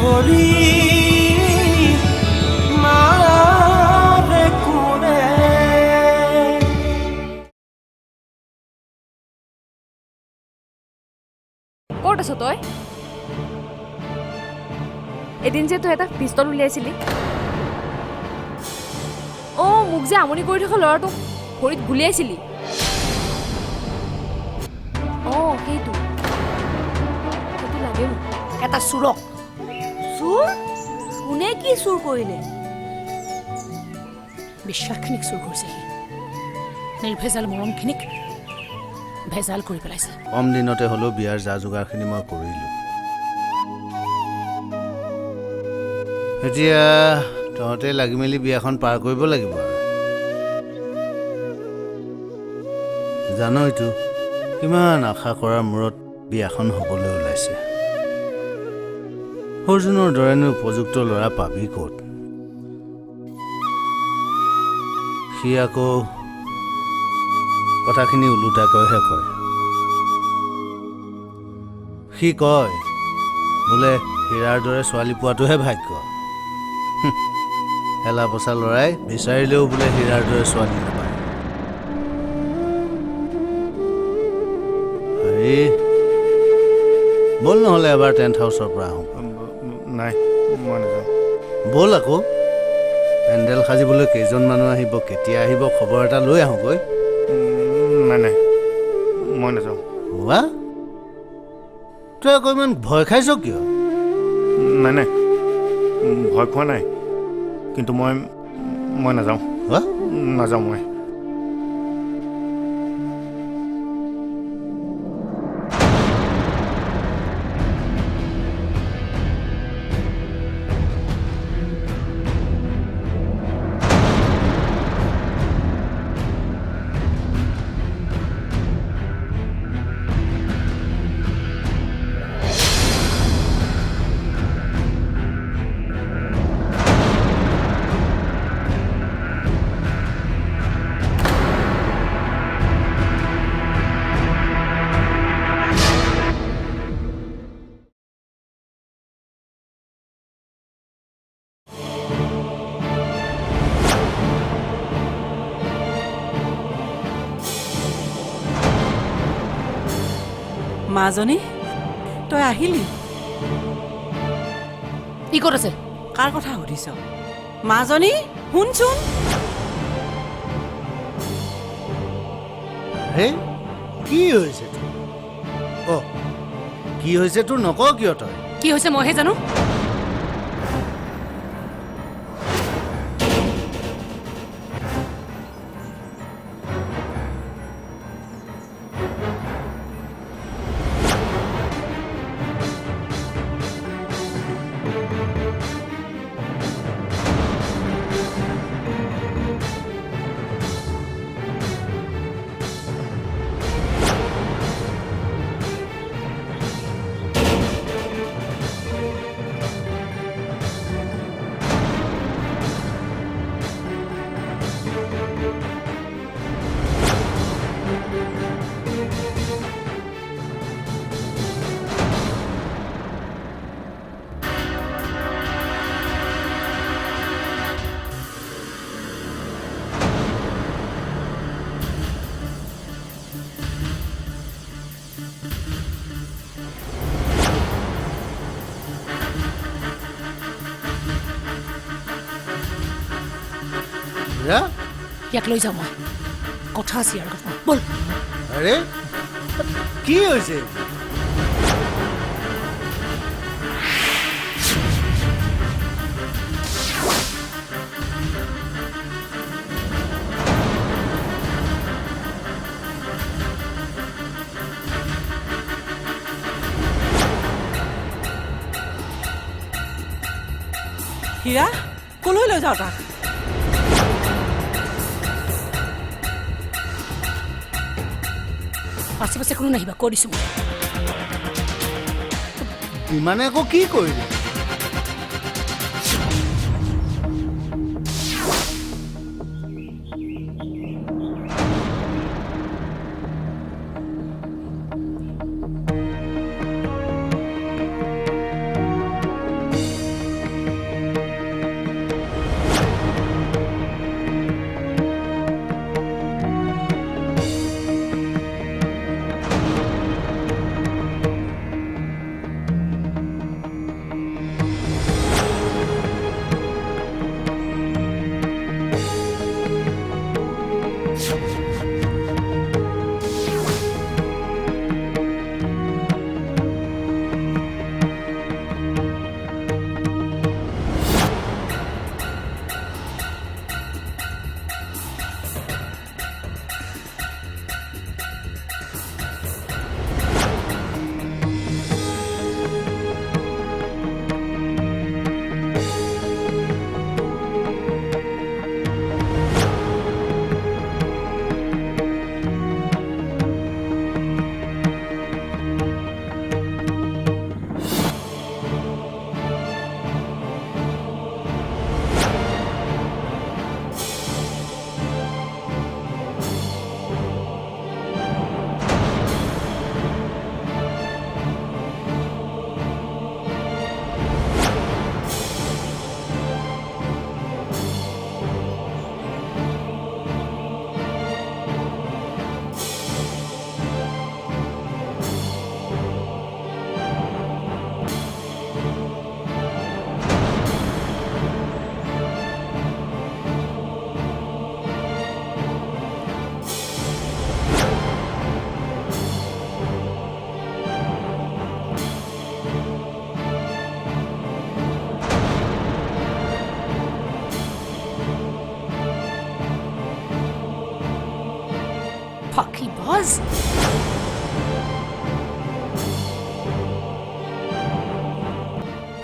ধৰি মাৰে কোনে ক'ত আছ তই এদিন যে তই এটা পিষ্টল উলিয়াইছিলি মোক যে আমনি কৰি থকা ল'ৰাটোক ভৰিত গুলিয়াইছিলি সেইটো লাগে মোক এটা চোৰক চোৰ কোনে কি চুৰ কৰিলে বিশ্বাসখিনিক চুৰ কৰিছে সি নিৰ্ভেজাল মৰমখিনিক ভেজাল কৰি পেলাইছে কম দিনতে হ'লেও বিয়াৰ যা যোগাৰখিনি মই কৰিলোঁ এতিয়া তহঁতে লাগি মেলি বিয়াখন পাৰ কৰিব লাগিব জানইতো কিমান আশা কৰাৰ মূৰত বিয়াখন হ'বলৈ ওলাইছে অৰ্জুনৰ দৰেনো উপযুক্ত ল'ৰা পাবি ক'ত সি আকৌ কথাখিনি ওলোটাকৈহে কয় সি কয় বোলে হীৰাৰ দৰে ছোৱালী পোৱাটোহে ভাগ্য হেলা পচা ল'ৰাই বিচাৰিলেও বোলে হীৰাৰ দৰে ছোৱালী নাপায় হেৰি ব'ল নহ'লে এবাৰ টেণ্ট হাউচৰ পৰা আহোঁ নাই মই নাযাওঁ ব'ল আকৌ পেণ্ডেল সাজিবলৈ কেইজন মানুহ আহিব কেতিয়া আহিব খবৰ এটা লৈ আহোঁগৈ নাই নাই মই নাযাওঁ হোৱা তই আকৌ ইমান ভয় খাইছ কিয় নাই নাই ভয় খোৱা নাই কিন্তু মই নাযাওঁ নাযাওঁ মই মাজনী তই আহিলি ই ক'ত আছে কাৰ কথা সুধিছ মাজনী শুনচোন হে কি হৈছে তোৰ কি হৈছে তোৰ নকওঁ কিয় তই কি হৈছে মইহে জানো ইয়াক লৈ যাওঁ মই কথা আছে ইয়াৰ কথা ব'ল আৰে কি হৈছে হীৰা কলৈ লৈ যাওঁ তাক পাছে পাছে কোনো নাহিবা কৈ দিছোঁ মই ইমানে আকৌ কি কৰিলে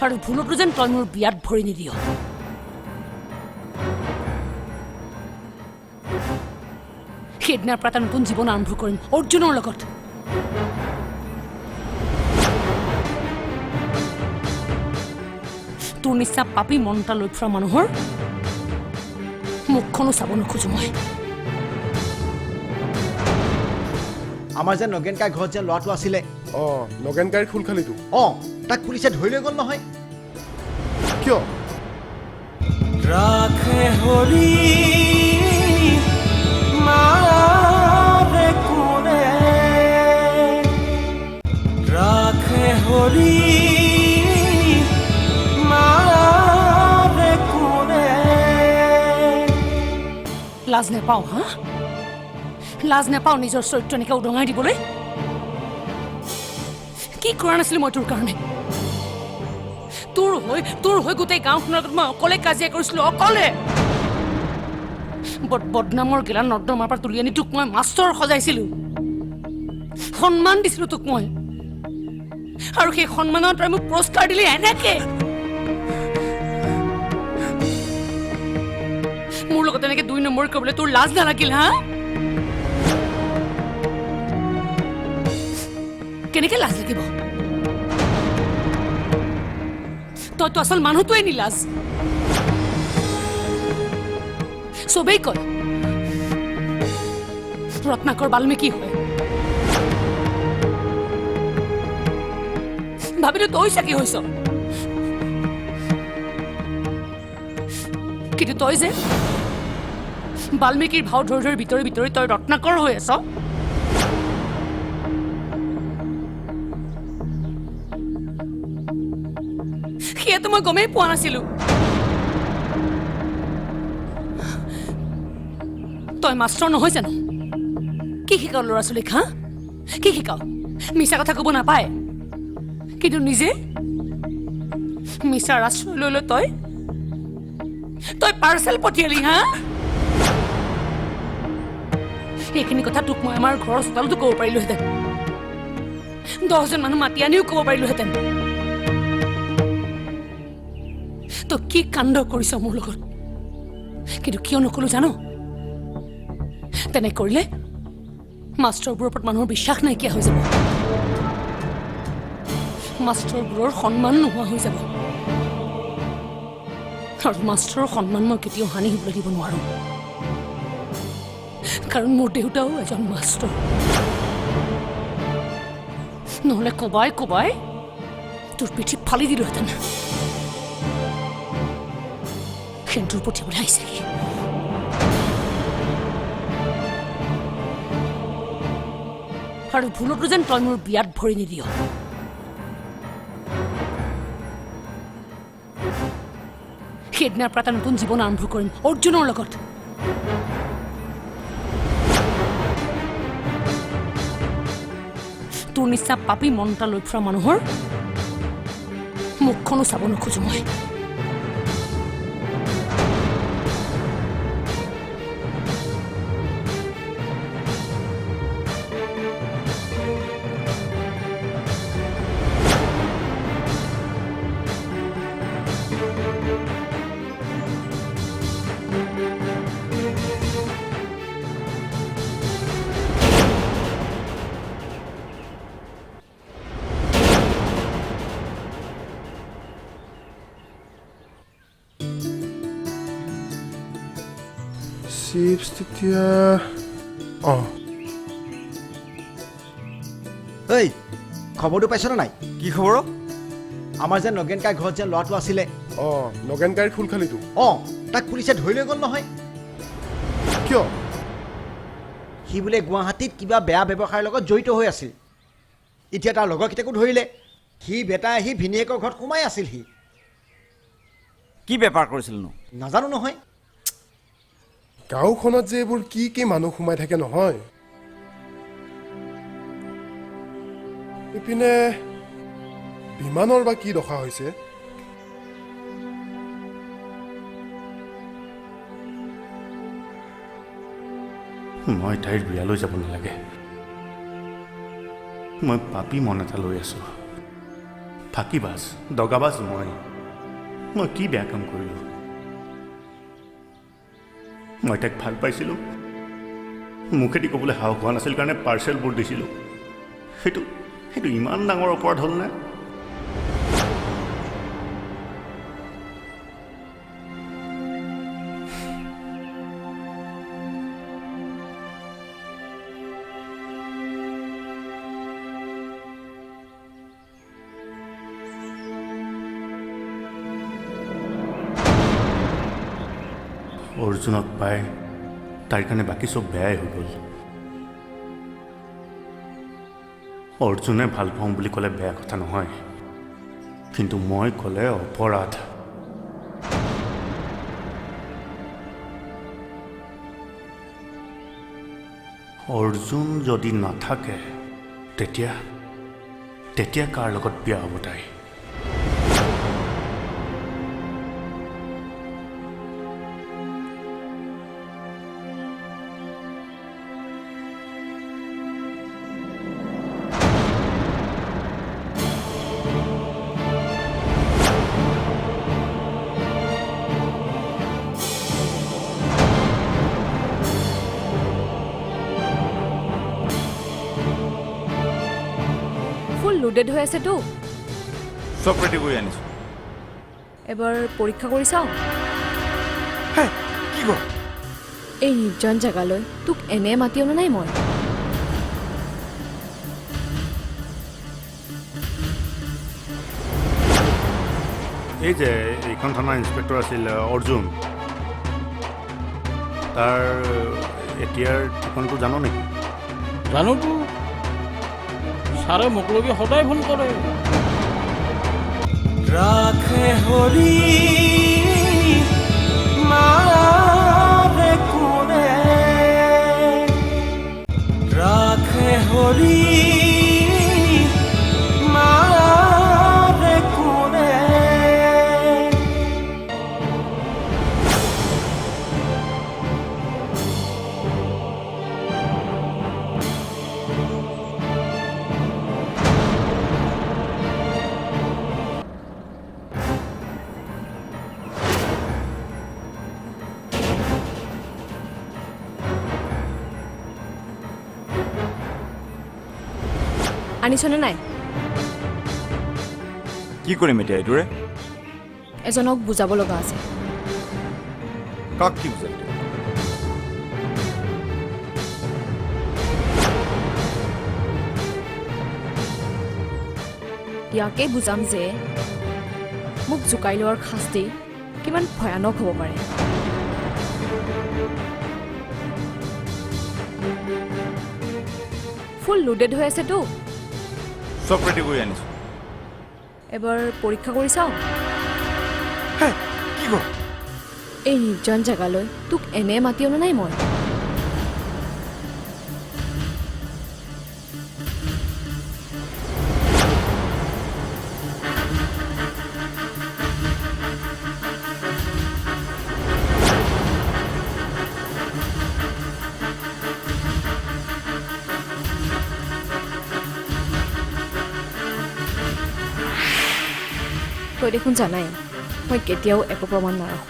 আৰু ভুলতো যেন তই মোৰ বিয়াত ভৰি নিদিয় সেইদিনাৰ পৰা এটা নতুন জীৱন আৰম্ভ কৰিম অৰ্জুনৰ লগত তোৰ নিচিনা পাপী মন এটা লৈ ফুৰা মানুহৰ মুখখনো চাব নোখোজো মই আমাৰ যে নগেনকাই ঘৰত যে ল'ৰাটো আছিলে নগেনকাইৰ খোল খালিতো তাক পুলিচে ধৰি লৈ গ'ল নহয় কিয় ৰাখে হৰি মাৰে কোনে ৰাখে হৰি মাৰে কোনে লাজ নেপাওঁ হা লাজ নেপাওঁ নিজৰ চৰিত্ৰ এনেকৈ উদঙাই দিবলৈ কি কৰা নাছিলো মই তোৰ কাৰণে তোৰ হৈ গোটেই গাঁওখনৰ আগত মই অকলে কাজিয়া কৰিছিলো অকলে বদনামৰ গেলা নৰ্দমাৰ পৰা তুলি আনি তোক মই মাষ্টৰ সজাইছিলো সন্মান দিছিলো তোক মই আৰু সেই সন্মানত তই মোক পুৰস্কাৰ দিলি এনেকে মোৰ লগত এনেকে 2 নম্বৰ কৰিবলৈ তোৰ লাজ নালাগিল হা কেনেকে লাজ লাগিব তইতো আচল মানুহটোৱে নিলাজ চবেই কয় ৰত্নাকৰ বাল্মীকি হয় ভাবিলো তই চাকি হৈছ কিন্তু তই যে বাল্মীকিৰ ভাও ধৰি ভিতৰি ভিতৰি তই ৰত্নাকৰ হৈ আছ সেয়াতো মই গমেই পোৱা নাছিলো তই মাষ্টৰ নহয় জানো কি শিকাও ল'ৰা ছোৱালীক হা কি শিকাও মিছা কথা ক'ব নাপায় কিন্তু নিজে মিছাৰ আশ্ৰয় লৈ লৈ তই পাৰ্চেল পঠিয়ালি হা এইখিনি কথা তোক মই আমাৰ ঘৰৰ চোতালতো ক'ব পাৰিলোহেঁতেন 10জন মানুহ মাতি আনিও ক'ব পাৰিলোহেঁতেন তই কি কাণ্ড কৰিছ মোৰ লগত কিন্তু কিয় নকলো জানো তেনে কৰিলে মাষ্টৰবোৰৰ ওপৰত মানুহৰ বিশ্বাস নাইকিয়া হৈ যাব মাষ্টৰবোৰৰ সন্মান নোহোৱা হৈ যাব আৰু মাষ্টৰৰ সন্মান মই কেতিয়াও হানি হ'বলৈ দিব নোৱাৰো কাৰণ মোৰ দেউতাও এজন মাষ্টৰ নহ'লে কবাই তোৰ পিঠি ফালি দিলোহেঁতেন সেন্দুৰ পঠিয়াবলৈ আহিছেহি আৰু ভুলতো যেন তই মোৰ বিয়াত ভৰি নিদিয় সেইদিনাৰ পৰা এটা নতুন জীৱন আৰম্ভ কৰিম অৰ্জুনৰ লগত তোৰ নিচিনা পাপী মন এটা লৈ ফুৰা মানুহৰ মুখখনো চাব নোখোজো মই চিপছ তেতিয়া এই খবৰটো পাইছনে নাই কি খবৰ আমাৰ যে নগেনকাই ঘৰত যে ল'ৰাটো আছিলে নগেনকাইৰ খোল খালিতো তাক পুলিচে ধৰি লৈ গ'ল নহয় কিয় সি বোলে গুৱাহাটীত কিবা বেয়া ব্যৱসায়ৰ লগত জড়িত হৈ আছিল এতিয়া তাৰ লগৰকেইটাকো ধৰিলে সি বেটা আহি ভিনীয়েকৰ ঘৰত সোমাই আছিল সি কি বেপাৰ কৰিছিলনো নাজানো নহয় গাঁওখনত যে এইবোৰ কি মানুহ সোমাই থাকে নহয় ইপিনে বিমানৰ বা কি দশা হৈছে মই তাইৰ বিয়ালৈ যাব নালাগে মই পাপী মন এটা লৈ আছো ফাঁকিবাজ দগাবাজ মই কি বেয়া কাম কৰিলোঁ? মই তাইক ভাল পাইছিলোঁ, মুখেদি ক'বলৈ সাহস হোৱা নাছিল কাৰণে পাৰ্চেলবোৰ দিছিলোঁ। সেইটো ইমান ডাঙৰ অপৰাধ হ'লনে? অৰ্জুনক পাই তাইৰ কাৰণে বাকী চব বেয়াই হৈ গ'ল। অৰ্জুনে ভাল পাওঁ বুলি ক'লে বেয়া কথা নহয়, কিন্তু মই ক'লে অপৰাধ। অৰ্জুন যদি নাথাকে তেতিয়া কাৰ লগত বিয়া হ'ব তাই? ফুল লোডেড হৈ আছেতো, চব ৰেডি কৰি আনিছোঁ। এবাৰ পৰীক্ষা কৰি চাওঁ। কি কৰ? এই নিৰ্জন জেগালৈ তোক এনে মাতি অনা নাই মই। এই যে এইখন থানাৰ ইন্সপেক্টৰ আছিল অৰ্জুন, তাৰ এতিয়াৰ ঠিকনটো জানো নেকি? জানোতো, ছাৰে মোক লগি সদায় ফোন কৰে। ৰাখে হৰি মাৰে কোনে, ৰাখে হৰি মাৰে কোনে। আনিছনে নাই? কি কৰিম এতিয়া এইটোৰে? এজনক বুজাব লগা আছে। কাক কি বুজাবি? ইয়াকেই বুজাম যে মোক জোকাই লোৱাৰ শাস্তি কিমান ভয়ানক হ'ব পাৰে। ফুল লোডেড হৈ আছেতো, চব ৰেডি কৰি আনিছোঁ। এবাৰ পৰীক্ষা কৰি চাওঁ। কি কৰ? এই নিৰ্জন জেগালৈ তোক এনে মাতি অনা নাই মই। তই দেখোন জানাই মই কেতিয়াও একো প্ৰমাণ নাৰাখোঁ।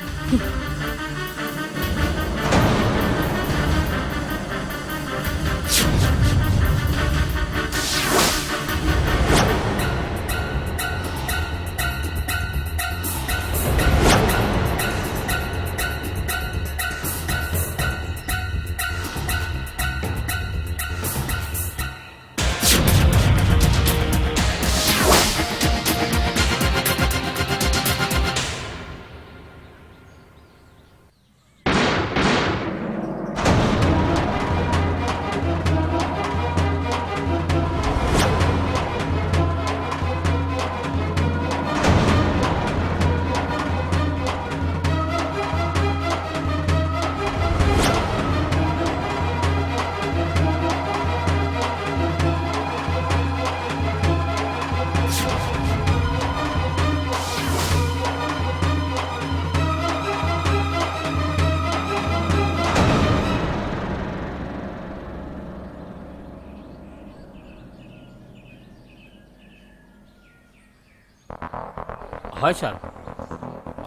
হয় ছাৰ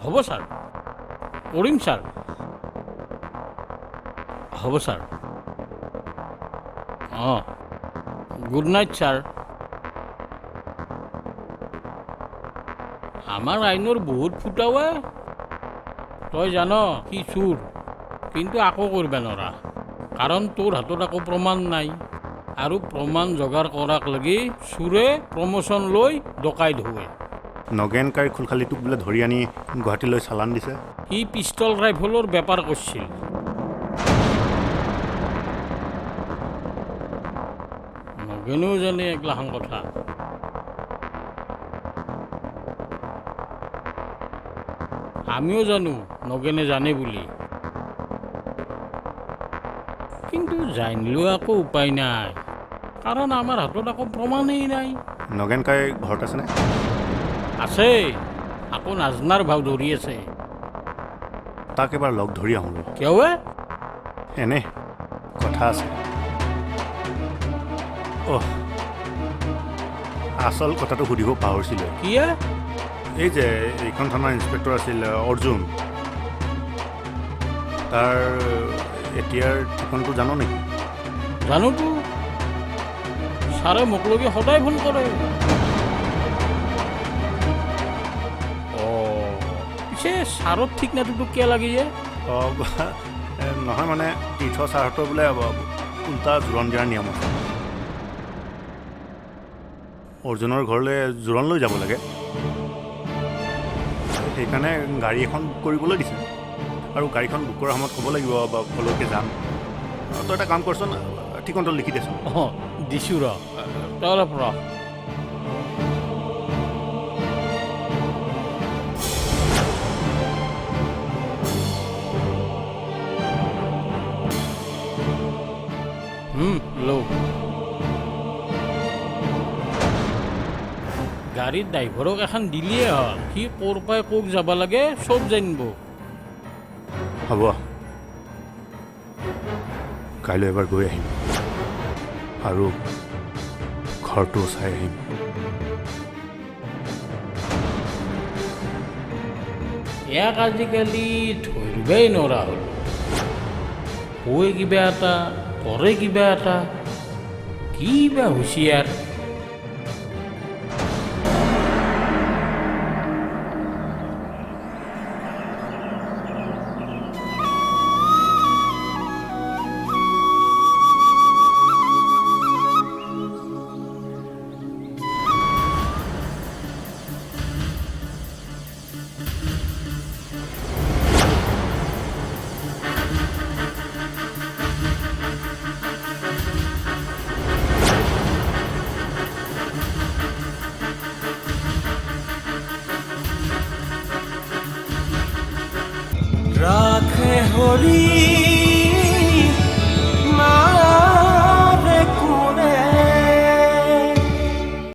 হ'ব ছাৰ কৰিম ছাৰ হ'ব ছাৰ অঁ গুড নাইট ছাৰ আমাৰ আইনৰ বহুত ফুটাৱে তই জান কি চুৰ কিন্তু আকৌ কৰিব নোৱাৰা কাৰণ তোৰ হাতত আকৌ প্ৰমাণ নাই আৰু প্ৰমাণ যোগাৰ কৰাক লাগি চুৰে প্ৰমোশ্যন লৈ ডকাইত হয় নগেন কাইৰ খোলখালিটোক বোলে ধৰি আনি গুৱাহাটীলৈ চালান দিছে সি পিষ্টল ৰাইফলৰ বেপাৰ কৰিছিল নগেনেও জানে এগলাখান কথা আমিও জানো নগেনে জানে বুলি কিন্তু জানিলেও আকৌ উপায় নাই কাৰণ আমাৰ হাতত আকৌ প্ৰমাণেই নাই নগেন কাই ঘৰত আছেনে আছে আকৌ নাজনাৰ ভাও ধৰি আছে তাক এবাৰ লগ ধৰি আহোঁ কিয় এনে কথা আছে অহ আচল কথাটো সুধিব পাহৰিছিলোঁ কিয়ে এই যে এইখন থানাৰ ইন্সপেক্টৰ আছিল অৰ্জুন তাৰ এতিয়াৰ ঠিকনটো জানো নেকি জানোতো ছাৰে মোক লগি সদায় ফোন কৰে অঁ পিছে ছাৰত ঠিক নাইতো কিয় লাগি যে অঁ নহয় মানে তীৰ্থ ছাৰহঁতৰ বোলে উল্টা জোৰণ দিয়াৰ নিয়ম আছে অৰ্জুনৰ ঘৰলৈ জোৰণ লৈ যাব লাগে সেইকাৰণে গাড়ী এখন বুক কৰিবলৈ দিছে আৰু গাড়ীখন বুক কৰাৰ সময়ত ক'ব লাগিব বা কলৈকে যাম তই এটা কাম কৰচোন ঠিকনটো লিখি দেচোন অঁ দিছোঁ ৰ তই অলপ ৰ লো গাড়ীত ড্ৰাইভাৰক এখন দিলিয়ে হ'ল সি ক'ৰ পৰাই ক'ক যাব লাগে চব জানিব হ'ব কাইলৈ এবাৰ গৈ আহিম আৰু ঘৰটো চাই আহিম ইয়াক আজিকালি ধৰিবই নোৱাৰা হ'ল কৈ কিবা এটা কৰে কিবা এটা কি বা হুঁচিয়াৰ ৰাখে হৰি